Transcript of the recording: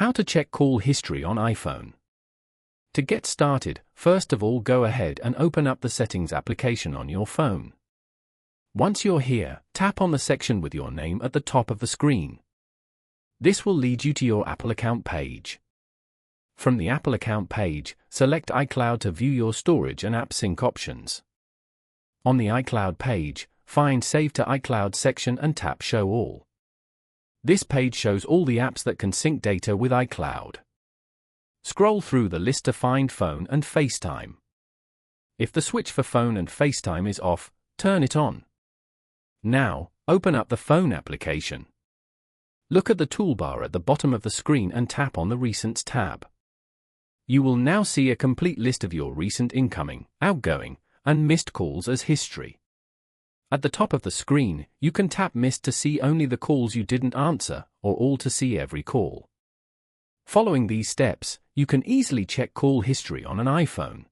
How to check call history on iPhone. To get started, first of all go ahead and open up the Settings application on your phone. Once you're here, tap on the section with your name at the top of the screen. This will lead you to your Apple account page. From the Apple account page, select iCloud to view your storage and app sync options. On the iCloud page, find Save to iCloud section and tap Show All. This page shows all the apps that can sync data with iCloud. Scroll through the list to find Phone and FaceTime. If the switch for Phone and FaceTime is off, turn it on. Now, open up the Phone application. Look at the toolbar at the bottom of the screen and tap on the Recents tab. You will now see a complete list of your recent incoming, outgoing, and missed calls as history. At the top of the screen, you can tap Missed to see only the calls you didn't answer, or All to see every call. Following these steps, you can easily check call history on an iPhone.